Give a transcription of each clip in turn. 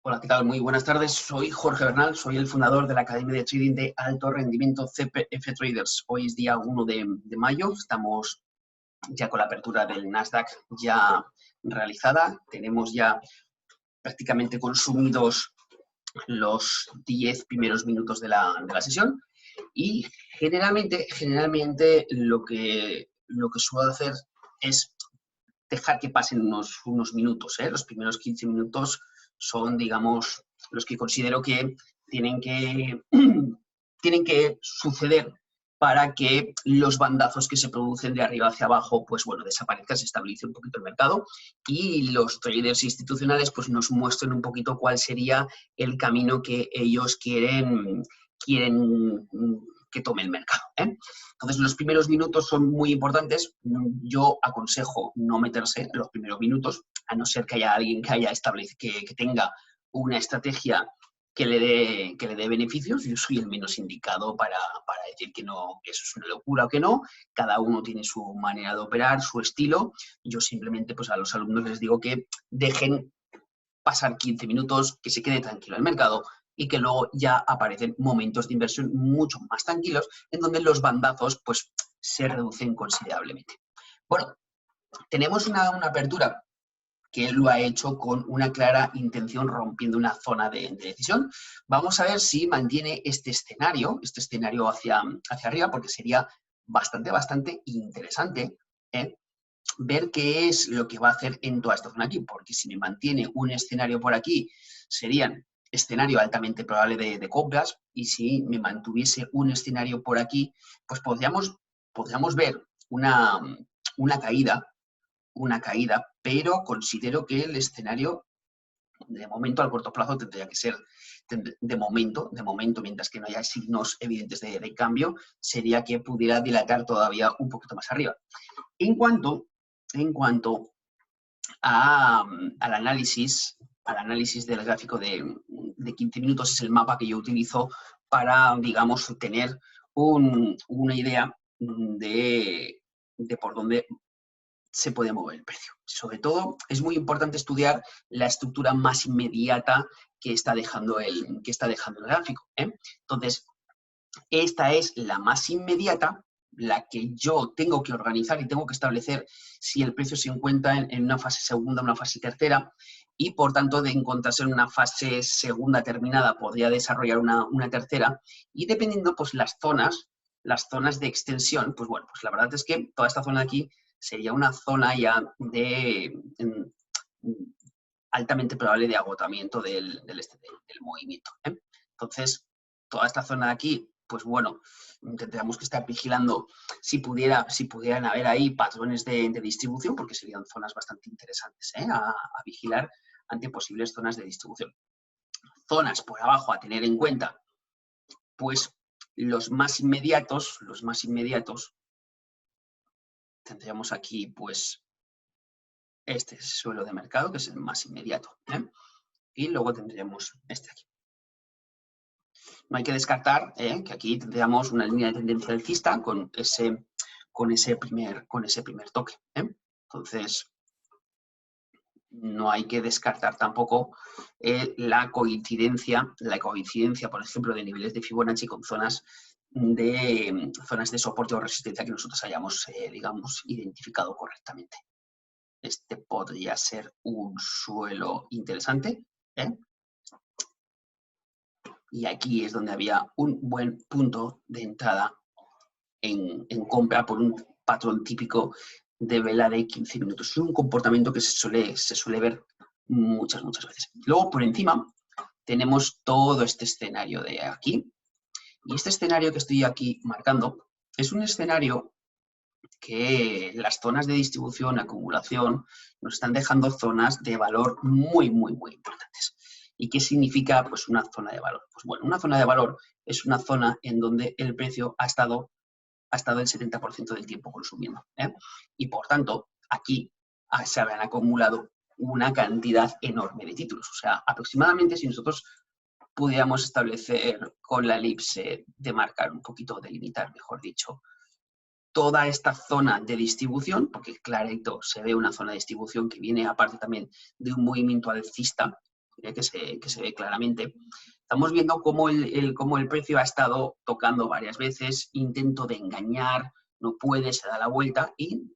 Hola, ¿qué tal? Muy buenas tardes. Soy Jorge Bernal, soy el fundador de la Academia de Trading de Alto Rendimiento CPF Traders. Hoy es día 1 de mayo, estamos ya con la apertura del Nasdaq ya realizada. Tenemos ya prácticamente consumidos los 10 primeros minutos de la sesión y generalmente lo que suelo hacer es dejar que pasen unos minutos. Los primeros 15 minutos son, digamos, los que considero que tienen que, tienen que suceder para que los bandazos que se producen de arriba hacia abajo, pues bueno, desaparezcan, se estabilice un poquito el mercado y los traders institucionales pues nos muestren un poquito cuál sería el camino que ellos quieren que tome el mercado. Entonces, los primeros minutos son muy importantes. Yo aconsejo no meterse en los primeros minutos, a no ser que haya alguien que haya establecido, que tenga una estrategia que le dé beneficios. Yo soy el menos indicado para decir que no, que eso es una locura o que no. Cada uno tiene su manera de operar, su estilo. Yo simplemente pues a los alumnos les digo que dejen pasar 15 minutos, que se quede tranquilo el mercado y que luego ya aparecen momentos de inversión mucho más tranquilos en donde los bandazos pues se reducen considerablemente. Bueno, tenemos una apertura que él lo ha hecho con una clara intención, rompiendo una zona de decisión. Vamos a ver si mantiene este escenario hacia arriba, porque sería bastante interesante ver qué es lo que va a hacer en toda esta zona aquí, porque si me mantiene un escenario por aquí, serían escenario altamente probable de compras, y si me mantuviese un escenario por aquí, pues podríamos ver una caída, pero considero que el escenario, de momento, al corto plazo, tendría que ser, de momento, mientras que no haya signos evidentes de cambio, sería que pudiera dilatar todavía un poquito más arriba. En cuanto al análisis del gráfico de 15 minutos, es el mapa que yo utilizo para, digamos, tener una idea de por dónde se puede mover el precio. Sobre todo, es muy importante estudiar la estructura más inmediata que está dejando el gráfico. Entonces, esta es la más inmediata, la que yo tengo que organizar y tengo que establecer si el precio se encuentra en una fase segunda, una fase tercera, y por tanto, de encontrarse en una fase segunda terminada, podría desarrollar una tercera, y dependiendo, pues las zonas de extensión, pues bueno, pues la verdad es que toda esta zona de aquí sería una zona ya de altamente probable de agotamiento del movimiento. Entonces, toda esta zona de aquí, pues bueno, tendríamos que estar vigilando si pudieran haber ahí patrones de distribución, porque serían zonas bastante interesantes a vigilar ante posibles zonas de distribución. Zonas por abajo a tener en cuenta, pues los más inmediatos, tendríamos aquí pues este suelo de mercado, que es el más inmediato, y luego tendríamos este aquí. No hay que descartar que aquí tendríamos una línea de tendencia alcista con ese primer toque. Entonces, no hay que descartar tampoco la coincidencia, por ejemplo, de niveles de Fibonacci con zonas de soporte o resistencia que nosotros hayamos, digamos, identificado correctamente. Este podría ser un suelo interesante. Y aquí es donde había un buen punto de entrada en compra por un patrón típico de vela de 15 minutos. Es un comportamiento que se suele ver muchas veces. Luego, por encima, tenemos todo este escenario de aquí. Y este escenario que estoy aquí marcando es un escenario que las zonas de distribución, acumulación, nos están dejando zonas de valor muy importantes. ¿Y qué significa pues, una zona de valor? Pues bueno, una zona de valor es una zona en donde el precio ha estado el 70% del tiempo consumiendo. Y por tanto, aquí se habrán acumulado una cantidad enorme de títulos. O sea, aproximadamente, si nosotros pudiéramos establecer con la elipse de marcar un poquito, de limitar, mejor dicho, toda esta zona de distribución, porque clarito se ve una zona de distribución que viene aparte también de un movimiento alcista que se ve claramente. Estamos viendo cómo el precio ha estado tocando varias veces, intento de engañar, no puede, se da la vuelta y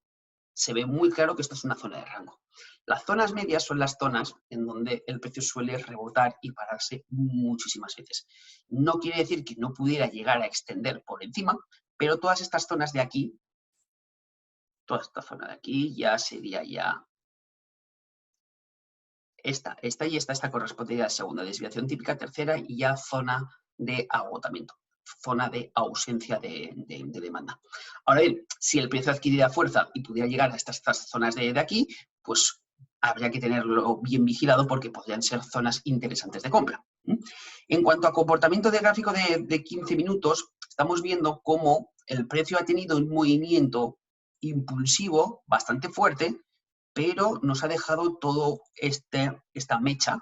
se ve muy claro que esto es una zona de rango. Las zonas medias son las zonas en donde el precio suele rebotar y pararse muchísimas veces. No quiere decir que no pudiera llegar a extender por encima, pero todas estas zonas de aquí, toda esta zona de aquí ya sería ya esta y esta correspondería a segunda desviación típica, tercera y ya zona de agotamiento, zona de ausencia de demanda. Ahora bien, si el precio adquiriera fuerza y pudiera llegar a estas zonas de aquí, pues habría que tenerlo bien vigilado porque podrían ser zonas interesantes de compra. En cuanto a comportamiento de gráfico de 15 minutos, estamos viendo cómo el precio ha tenido un movimiento impulsivo bastante fuerte, pero nos ha dejado todo esta mecha,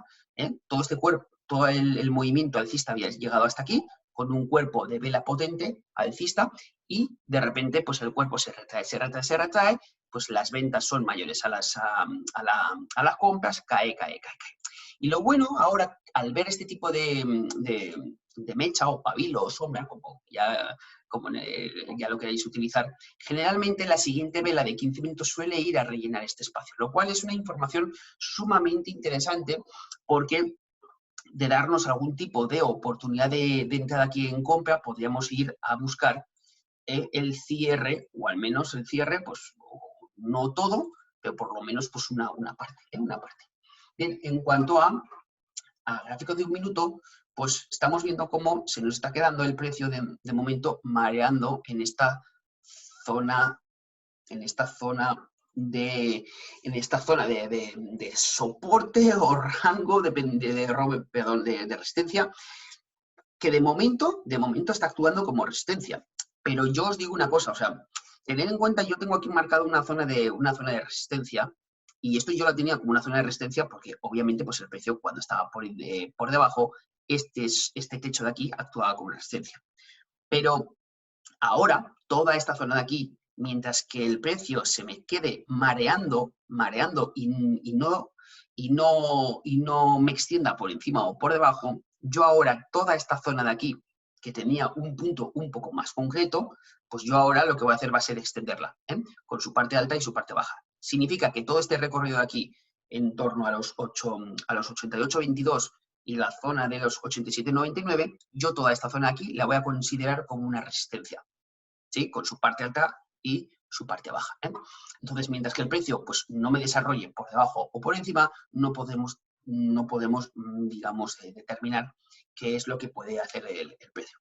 todo este cuerpo, todo el movimiento alcista había llegado hasta aquí, con un cuerpo de vela potente, alcista, y de repente pues el cuerpo se retrae, pues las ventas son mayores a las compras, cae. Y lo bueno ahora, al ver este tipo de mecha o pabilo o sombra, como ya lo queréis utilizar, generalmente la siguiente vela de 15 minutos suele ir a rellenar este espacio, lo cual es una información sumamente interesante porque de darnos algún tipo de oportunidad de entrada aquí en compra, podríamos ir a buscar el cierre, o al menos el cierre, pues no todo, pero por lo menos pues una parte. Bien, en cuanto a gráfico de un minuto, pues estamos viendo cómo se nos está quedando el precio de momento mareando en esta zona de soporte o rango de resistencia, que de momento está actuando como resistencia. Pero yo os digo una cosa, o sea, tened en cuenta, yo tengo aquí marcado una zona de resistencia, y esto yo la tenía como una zona de resistencia porque obviamente pues el precio cuando estaba por debajo, este techo de aquí actuaba como resistencia. Pero ahora, toda esta zona de aquí, mientras que el precio se me quede mareando y no me extienda por encima o por debajo, yo ahora toda esta zona de aquí, que tenía un punto un poco más concreto, pues yo ahora lo que voy a hacer va a ser extenderla, con su parte alta y su parte baja. Significa que todo este recorrido de aquí, en torno a los 88.22 y la zona de los 87.99, yo toda esta zona de aquí la voy a considerar como una resistencia, ¿sí? Con su parte alta y su parte baja. Entonces, mientras que el precio pues, no me desarrolle por debajo o por encima, no podemos digamos, determinar qué es lo que puede hacer el precio.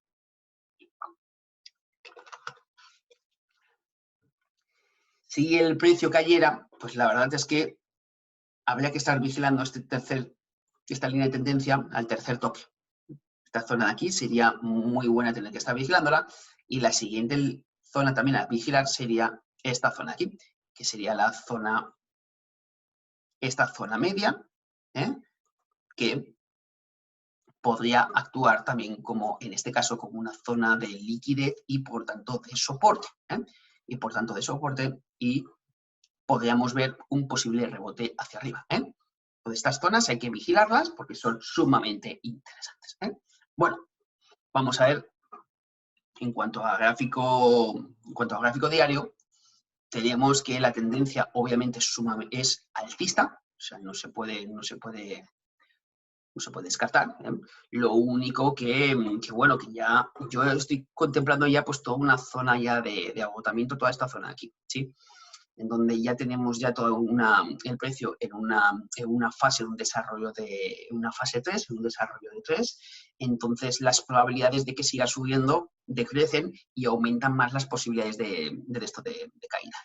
Si el precio cayera, pues la verdad es que habría que estar vigilando esta línea de tendencia al tercer toque. Esta zona de aquí sería muy buena tener que estar vigilándola, y la siguiente zona también a vigilar sería esta zona de aquí, que sería esta zona media, que podría actuar también como, en este caso, como una zona de liquidez y por tanto de soporte. Y podríamos ver un posible rebote hacia arriba. Entonces, estas zonas hay que vigilarlas porque son sumamente interesantes. Bueno, vamos a ver, en cuanto a gráfico diario, tenemos que la tendencia obviamente es alcista, o sea, no se puede descartar. Lo único que ya yo estoy contemplando ya pues toda una zona ya de agotamiento, toda esta zona de aquí, ¿sí? En donde ya tenemos ya el precio en una fase, un desarrollo una fase 3, un desarrollo de 3, entonces las probabilidades de que siga subiendo decrecen y aumentan más las posibilidades de caída.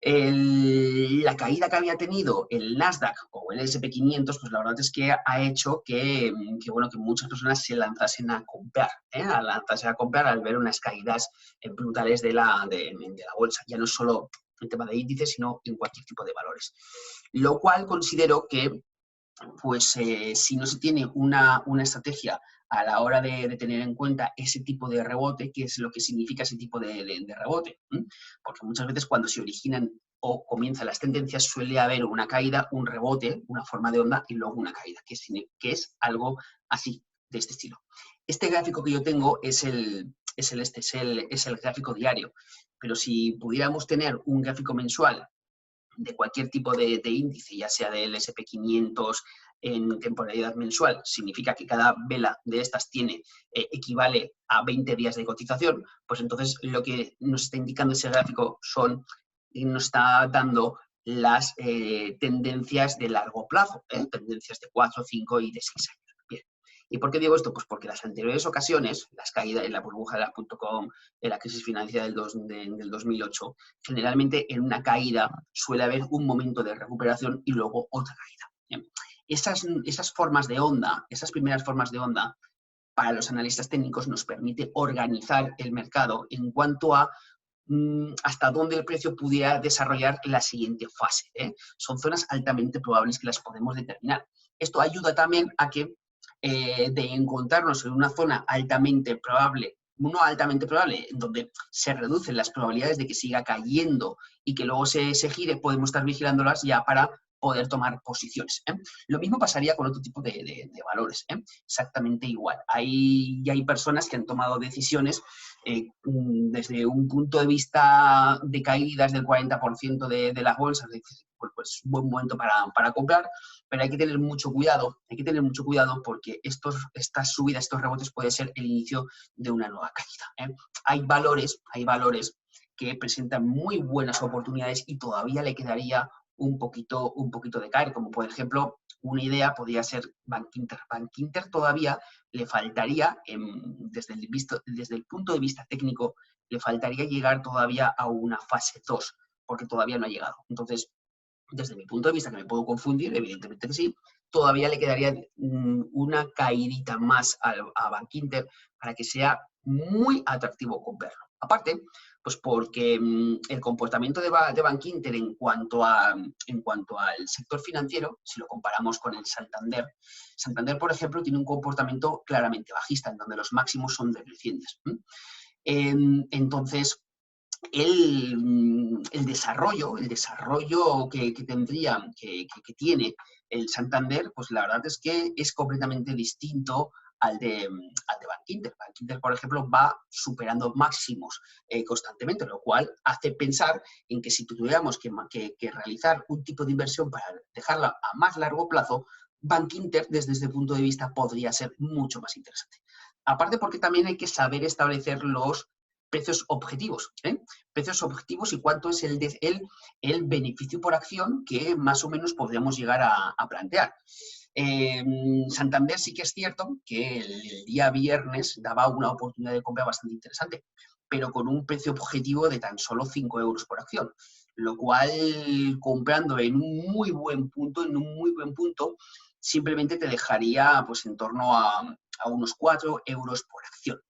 La caída que había tenido el Nasdaq o el S&P 500, pues la verdad es que ha hecho que muchas personas se lanzasen a comprar, al ver unas caídas brutales de la bolsa. Ya no solo en tema de índices, sino en cualquier tipo de valores. Lo cual considero que, pues, si no se tiene una estrategia a la hora de tener en cuenta ese tipo de rebote, qué es lo que significa ese tipo de rebote. Porque muchas veces cuando se originan o comienzan las tendencias, suele haber una caída, un rebote, una forma de onda y luego una caída, que es algo así, de este estilo. Este gráfico que yo tengo es el gráfico diario, pero si pudiéramos tener un gráfico mensual de cualquier tipo de índice, ya sea del SP500 en temporalidad mensual, significa que cada vela de estas equivale a 20 días de cotización, pues entonces lo que nos está indicando ese gráfico nos está dando las tendencias de largo plazo, tendencias de 4, 5 y de 6 años. Bien. ¿Y por qué digo esto? Pues porque las anteriores ocasiones, las caídas en la burbuja de la .com, en la crisis financiera del 2008, generalmente en una caída suele haber un momento de recuperación y luego otra caída. Bien. Esas formas de onda, esas primeras formas de onda, para los analistas técnicos nos permite organizar el mercado en cuanto a hasta dónde el precio pudiera desarrollar la siguiente fase. Son zonas altamente probables que las podemos determinar. Esto ayuda también a que de encontrarnos en una zona altamente probable, no altamente probable, donde se reducen las probabilidades de que siga cayendo y que luego se gire, podemos estar vigilándolas ya para poder tomar posiciones. Lo mismo pasaría con otro tipo de valores, exactamente igual. Hay personas que han tomado decisiones desde un punto de vista de caídas del 40% de las bolsas, pues un buen momento para comprar, pero hay que tener mucho cuidado, porque estas subidas, estos rebotes pueden ser el inicio de una nueva caída. Hay valores que presentan muy buenas oportunidades y todavía le quedaría un poquito de caer, como por ejemplo, una idea podría ser Bankinter. Bankinter todavía le faltaría, desde el punto de vista técnico, le faltaría llegar todavía a una fase 2, porque todavía no ha llegado. Entonces, desde mi punto de vista, que me puedo confundir, evidentemente que sí, todavía le quedaría una caidita más a Bankinter para que sea muy atractivo comprarlo. Aparte, pues porque el comportamiento de Bankinter en cuanto al sector financiero, si lo comparamos con el Santander, por ejemplo, tiene un comportamiento claramente bajista, en donde los máximos son decrecientes. Entonces, el desarrollo que tiene el Santander, pues la verdad es que es completamente distinto al de Bankinter. Bankinter, por ejemplo, va superando máximos constantemente, lo cual hace pensar en que si tuviéramos que realizar un tipo de inversión para dejarla a más largo plazo, Bankinter, desde este punto de vista, podría ser mucho más interesante. Aparte porque también hay que saber establecer los precios objetivos, precios objetivos y cuánto es el beneficio por acción que más o menos podríamos llegar a plantear. Santander sí que es cierto que el día viernes daba una oportunidad de compra bastante interesante, pero con un precio objetivo de tan solo 5 euros por acción, lo cual comprando en un muy buen punto, simplemente te dejaría pues en torno a unos 4 euros por acción.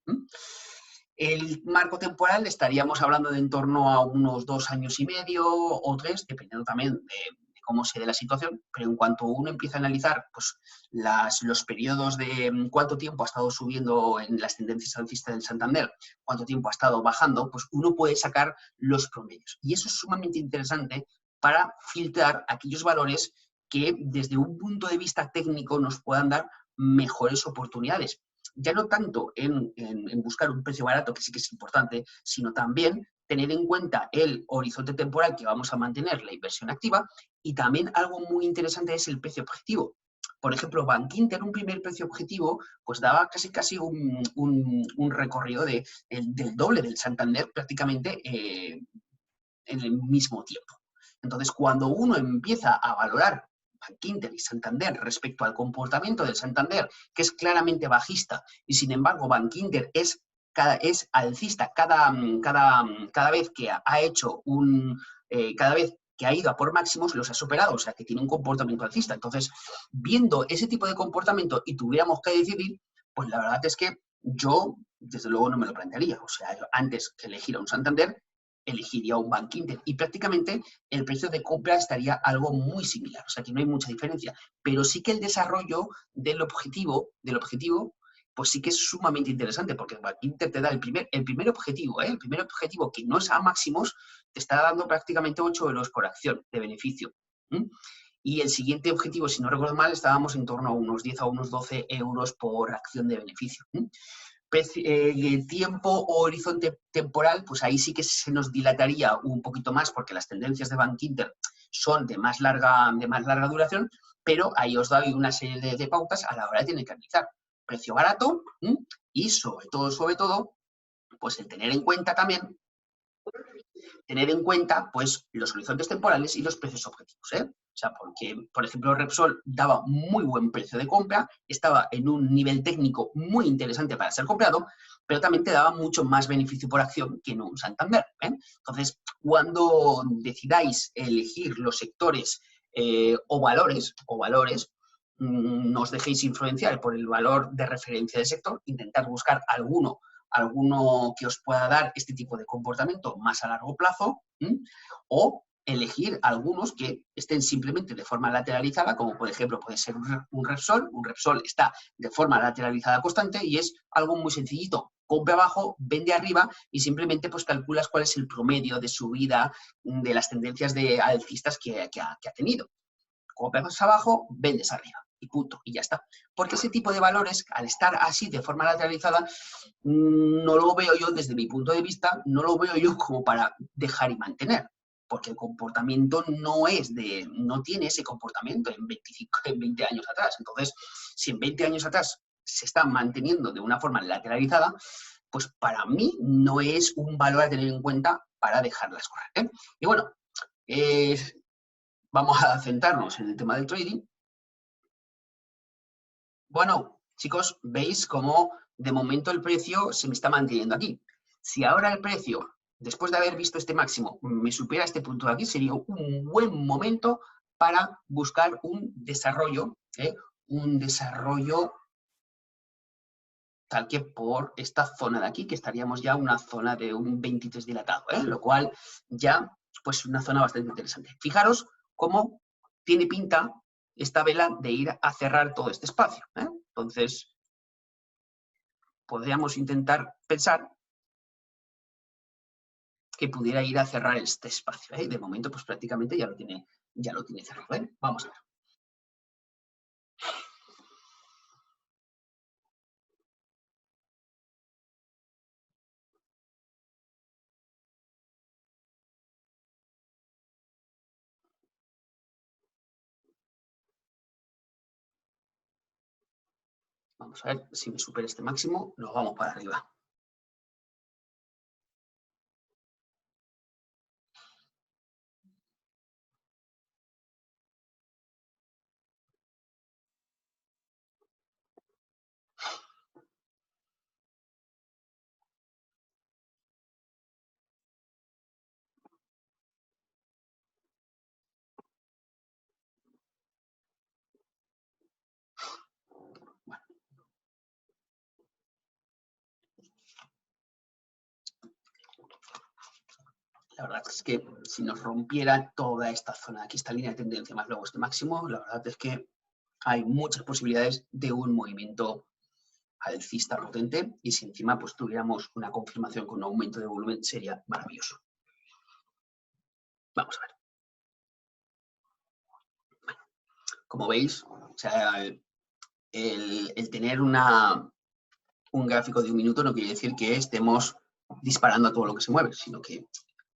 El marco temporal estaríamos hablando de en torno a unos 2 años y medio o 3, dependiendo también de cómo se dé la situación, pero en cuanto uno empieza a analizar pues, los periodos de cuánto tiempo ha estado subiendo en las tendencias alcistas del Santander, cuánto tiempo ha estado bajando, pues uno puede sacar los promedios. Y eso es sumamente interesante para filtrar aquellos valores que desde un punto de vista técnico nos puedan dar mejores oportunidades. Ya no tanto en buscar un precio barato, que sí que es importante, sino también tener en cuenta el horizonte temporal que vamos a mantener la inversión activa y también algo muy interesante es el precio objetivo. Por ejemplo, Bankinter, un primer precio objetivo, pues daba casi un recorrido del doble del Santander prácticamente en el mismo tiempo. Entonces, cuando uno empieza a valorar Bankinter y Santander respecto al comportamiento del Santander, que es claramente bajista, y sin embargo Bankinter es alcista cada vez que ha hecho cada vez que ha ido a por máximos los ha superado, o sea que tiene un comportamiento alcista. Entonces, viendo ese tipo de comportamiento y tuviéramos que decidir, pues la verdad es que yo, desde luego, no me lo plantearía. O sea, antes que elegir a un Santander, elegiría un Bankinter y prácticamente el precio de compra estaría algo muy similar, o sea que no hay mucha diferencia, pero sí que el desarrollo del objetivo pues sí que es sumamente interesante, porque BankInter te da el primer objetivo, el primer objetivo que no es a máximos, te está dando prácticamente 8 euros por acción de beneficio. Y el siguiente objetivo, si no recuerdo mal, estábamos en torno a unos 10 a unos 12 euros por acción de beneficio. Tiempo o horizonte temporal, pues ahí sí que se nos dilataría un poquito más, porque las tendencias de BankInter son de más larga duración, pero ahí os doy una serie de pautas a la hora de tener que analizar. Precio barato y sobre todo, pues el tener en cuenta también pues los horizontes temporales y los precios objetivos, O sea, porque, por ejemplo, Repsol daba muy buen precio de compra, estaba en un nivel técnico muy interesante para ser comprado, pero también te daba mucho más beneficio por acción que en un Santander. Entonces, cuando decidáis elegir los sectores o valores, no os dejéis influenciar por el valor de referencia del sector, intentad buscar alguno que os pueda dar este tipo de comportamiento más a largo plazo, o elegir algunos que estén simplemente de forma lateralizada, como por ejemplo puede ser un Repsol. Un Repsol está de forma lateralizada constante y es algo muy sencillito. Compra abajo, vende arriba y simplemente pues calculas cuál es el promedio de subida de las tendencias de alcistas que ha tenido. Compras abajo, vendes arriba y punto, y ya está. Porque ese tipo de valores, al estar así de forma lateralizada, no lo veo yo desde mi punto de vista, no lo veo yo como para dejar y mantener, porque el comportamiento no tiene ese comportamiento en 20 años atrás. Entonces, si en 20 años atrás se está manteniendo de una forma lateralizada, pues para mí no es un valor a tener en cuenta para dejarlas correr. Y bueno, vamos a centrarnos en el tema del trading. Bueno, chicos, veis cómo de momento el precio se me está manteniendo aquí. Si ahora el precio, después de haber visto este máximo, me supera este punto de aquí, sería un buen momento para buscar un desarrollo tal que por esta zona de aquí, que estaríamos ya en una zona de un 23 dilatado, lo cual ya, pues una zona bastante interesante. Fijaros cómo tiene pinta esta vela de ir a cerrar todo este espacio. Entonces, podríamos intentar pensar que pudiera ir a cerrar este espacio. De momento, pues prácticamente ya lo tiene cerrado. Vamos a ver. Vamos a ver si me supera este máximo, nos vamos para arriba. Bueno. La verdad es que si nos rompiera toda esta zona, aquí esta línea de tendencia más luego este máximo, la verdad es que hay muchas posibilidades de un movimiento alcista potente, y si encima pues tuviéramos una confirmación con un aumento de volumen sería maravilloso. Vamos a ver. Bueno, como veis, o sea, el tener un gráfico de un minuto no quiere decir que estemos disparando a todo lo que se mueve, sino que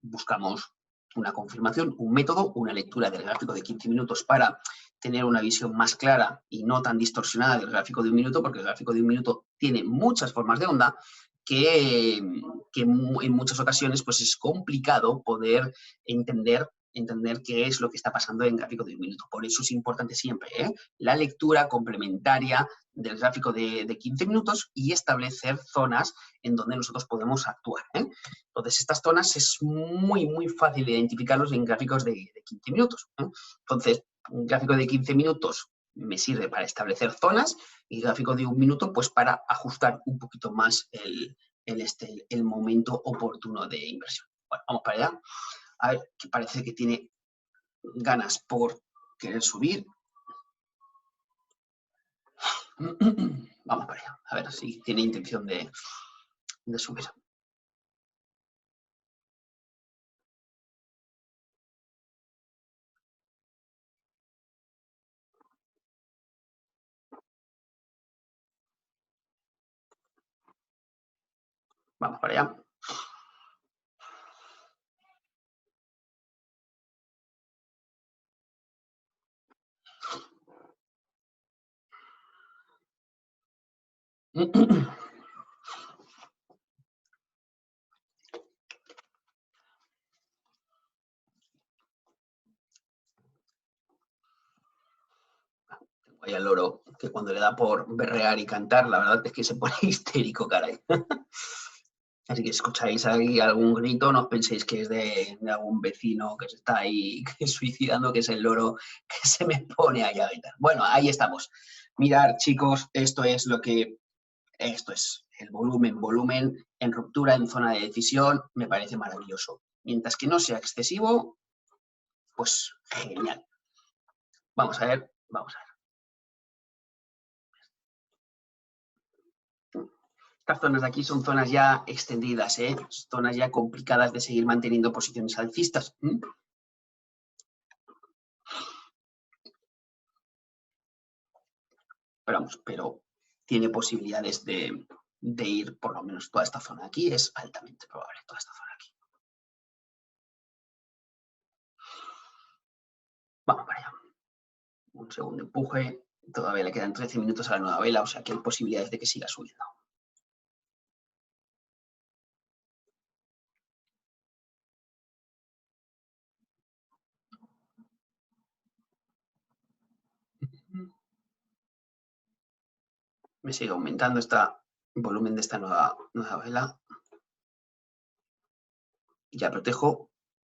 buscamos una confirmación, un método, una lectura del gráfico de 15 minutos para tener una visión más clara y no tan distorsionada del gráfico de un minuto, porque el gráfico de un minuto tiene muchas formas de onda que en muchas ocasiones pues es complicado poder entender qué es lo que está pasando en gráfico de un minuto. Por eso es importante siempre la lectura complementaria del gráfico de 15 minutos y establecer zonas en donde nosotros podemos actuar. Entonces, estas zonas es muy, muy fácil identificarlos en gráficos de 15 minutos. Entonces, un gráfico de 15 minutos me sirve para establecer zonas y el gráfico de un minuto pues para ajustar un poquito más el momento oportuno de inversión. Bueno, vamos para allá. A ver, que parece que tiene ganas por querer subir. Vamos para allá, a ver si tiene intención de subir. Vamos para allá. Hay al loro que cuando le da por berrear y cantar, la verdad es que se pone histérico, caray. Así que si escucháis ahí algún grito, no os penséis que es de algún vecino que se está ahí suicidando, que es el loro que se me pone ahí a gritar. Bueno, ahí estamos. Mirad, chicos, esto es el volumen en ruptura en zona de decisión, me parece maravilloso. Mientras que no sea excesivo, pues genial. Vamos a ver. Estas zonas de aquí son zonas ya extendidas, zonas ya complicadas de seguir manteniendo posiciones alcistas. Pero tiene posibilidades de ir, por lo menos toda esta zona de aquí, es altamente probable, toda esta zona aquí. Vamos para allá. Un segundo empuje, todavía le quedan 13 minutos a la nueva vela, o sea que hay posibilidades de que siga subiendo. Me sigue aumentando el volumen de esta nueva vela. Ya protejo,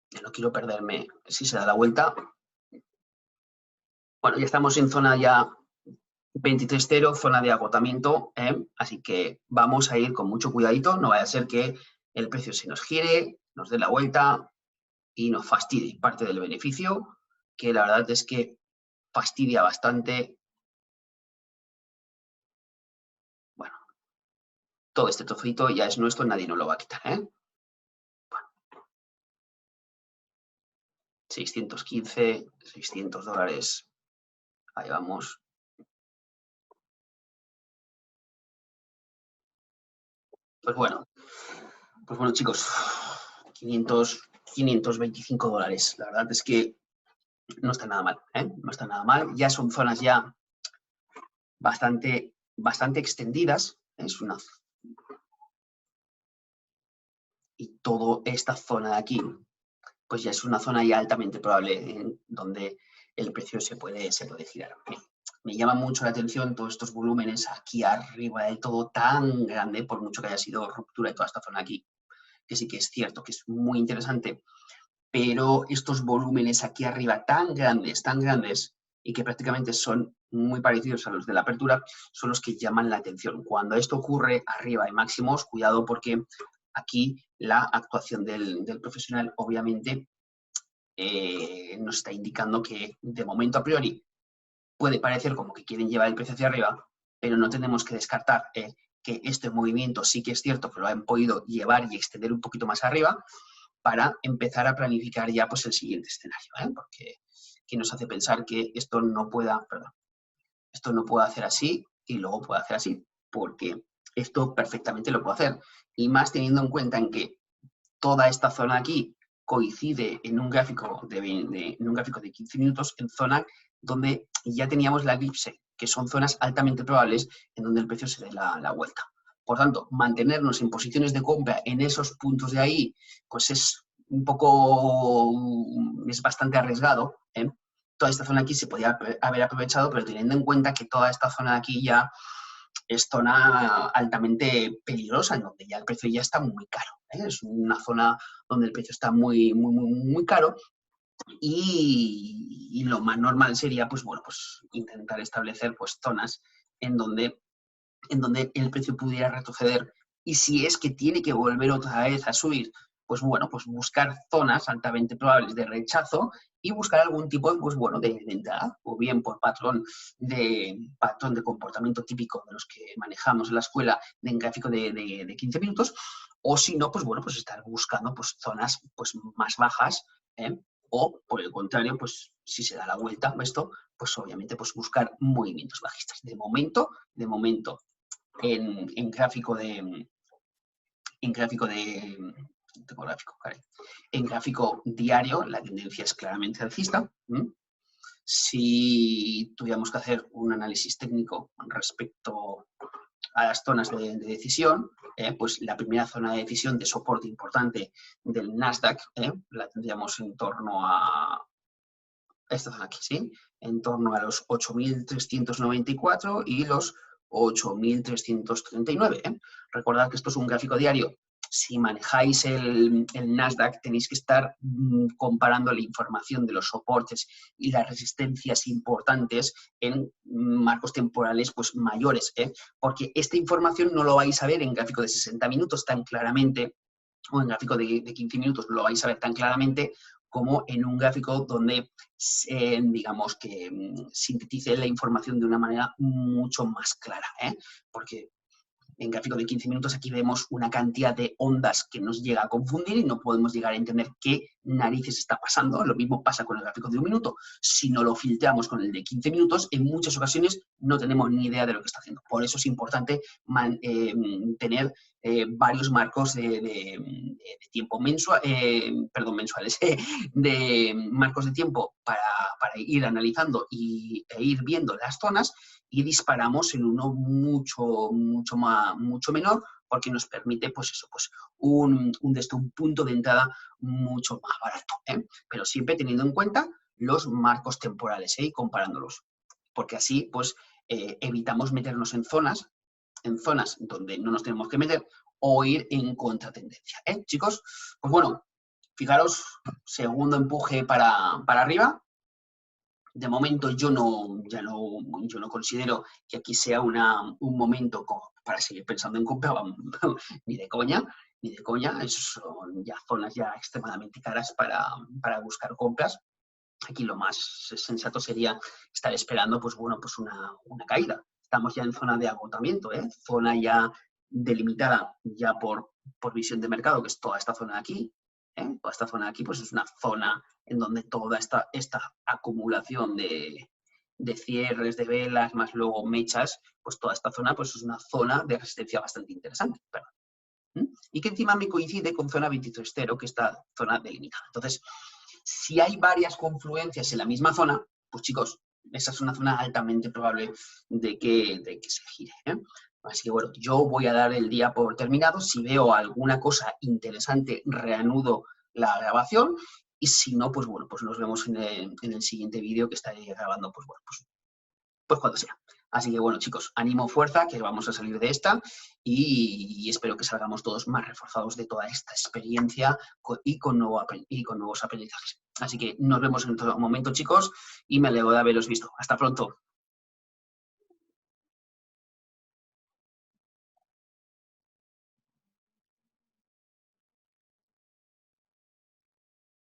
ya no quiero perderme si se da la vuelta. Bueno, ya estamos en zona ya 23.0, zona de agotamiento, así que vamos a ir con mucho cuidadito, no vaya a ser que el precio se nos gire, nos dé la vuelta y nos fastidie parte del beneficio, que la verdad es que fastidia bastante. Bueno, todo este trocito ya es nuestro, nadie nos lo va a quitar, Bueno. 615, $600, ahí vamos. Pues bueno, chicos, $525. La verdad es que no está nada mal, No está nada mal. Ya son zonas ya bastante extendidas. Es una... Y toda esta zona de aquí, pues ya es una zona ya altamente probable donde el precio se puede girar. Me llama mucho la atención todos estos volúmenes aquí arriba del todo tan grande, por mucho que haya sido ruptura de toda esta zona aquí, que sí que es cierto que es muy interesante, pero estos volúmenes aquí arriba tan grandes, y que prácticamente son muy parecidos a los de la apertura, son los que llaman la atención. Cuando esto ocurre arriba de máximos, cuidado porque aquí la actuación del profesional obviamente nos está indicando que de momento a priori puede parecer como que quieren llevar el precio hacia arriba, pero no tenemos que descartar que este movimiento sí que es cierto que lo han podido llevar y extender un poquito más arriba para empezar a planificar ya pues el siguiente escenario, porque que nos hace pensar que esto no pueda hacer así y luego puede hacer así, porque esto perfectamente lo puedo hacer, y más teniendo en cuenta en que toda esta zona aquí coincide en un gráfico de 15 minutos en zona donde ya teníamos la elipse, que son zonas altamente probables en donde el precio se dé la vuelta. Por tanto, mantenernos en posiciones de compra en esos puntos de ahí, pues es bastante arriesgado. Toda esta zona aquí se podía haber aprovechado, pero teniendo en cuenta que toda esta zona de aquí ya es zona altamente peligrosa, en donde ya el precio ya está muy caro. Es una zona donde el precio está muy caro, y lo más normal sería, pues bueno, pues intentar establecer pues zonas en donde el precio pudiera retroceder, y si es que tiene que volver otra vez a subir, pues bueno, pues buscar zonas altamente probables de rechazo y buscar algún tipo, pues bueno, de entrada, o bien por patrón de comportamiento típico de los que manejamos en la escuela en gráfico de 15 minutos, o si no, pues bueno, pues estar buscando pues zonas pues más bajas, o por el contrario, pues si se da la vuelta esto, pues obviamente pues buscar movimientos bajistas. De momento, en gráfico diario, la tendencia es claramente alcista. Si tuviéramos que hacer un análisis técnico respecto a las zonas de decisión, pues la primera zona de decisión de soporte importante del Nasdaq la tendríamos en torno a esta zona aquí, ¿sí? En torno a los 8.394 y los 8.339. Recordad que esto es un gráfico diario. Si manejáis el Nasdaq, tenéis que estar comparando la información de los soportes y las resistencias importantes en marcos temporales pues, mayores, porque esta información no lo vais a ver en gráfico de 60 minutos tan claramente, o en gráfico de 15 minutos no lo vais a ver tan claramente como en un gráfico donde, digamos, que sintetice la información de una manera mucho más clara, porque en gráfico de 15 minutos aquí vemos una cantidad de ondas que nos llega a confundir y no podemos llegar a entender qué narices está pasando. Lo mismo pasa con el gráfico de 1 minuto. Si no lo filtramos con el de 15 minutos, en muchas ocasiones no tenemos ni idea de lo que está haciendo. Por eso es importante tener varios marcos de tiempo mensuales, de marcos de tiempo para ir analizando e ir viendo las zonas, y disparamos en uno mucho menor, porque nos permite pues eso, pues un punto de entrada mucho más barato, pero siempre teniendo en cuenta los marcos temporales y comparándolos, porque así pues evitamos meternos en zonas donde no nos tenemos que meter o ir en contratendencia, chicos. Pues bueno, fijaros, segundo empuje para arriba. De momento yo no considero que aquí sea un momento como para seguir pensando en compra, ni de coña, son ya zonas ya extremadamente caras para buscar compras. Aquí lo más sensato sería estar esperando, pues bueno, pues una caída. Estamos ya en zona de agotamiento, zona ya delimitada ya por visión de mercado, que es toda esta zona de aquí. Toda esta zona de aquí pues es una zona en donde toda esta acumulación de cierres, de velas, más luego mechas, pues toda esta zona pues es una zona de resistencia bastante interesante. Y que encima me coincide con zona 23.0, que es esta zona delimitada. Entonces, si hay varias confluencias en la misma zona, pues chicos, esa es una zona altamente probable de que se gire. Así que bueno, yo voy a dar el día por terminado. Si veo alguna cosa interesante, reanudo la grabación. Y si no, pues bueno, pues nos vemos en el siguiente vídeo que estaré grabando, pues bueno, pues cuando sea. Así que bueno, chicos, ánimo, fuerza, que vamos a salir de esta y espero que salgamos todos más reforzados de toda esta experiencia y con nuevos aprendizajes. Así que nos vemos en otro momento, chicos, y me alegro de haberos visto. Hasta pronto.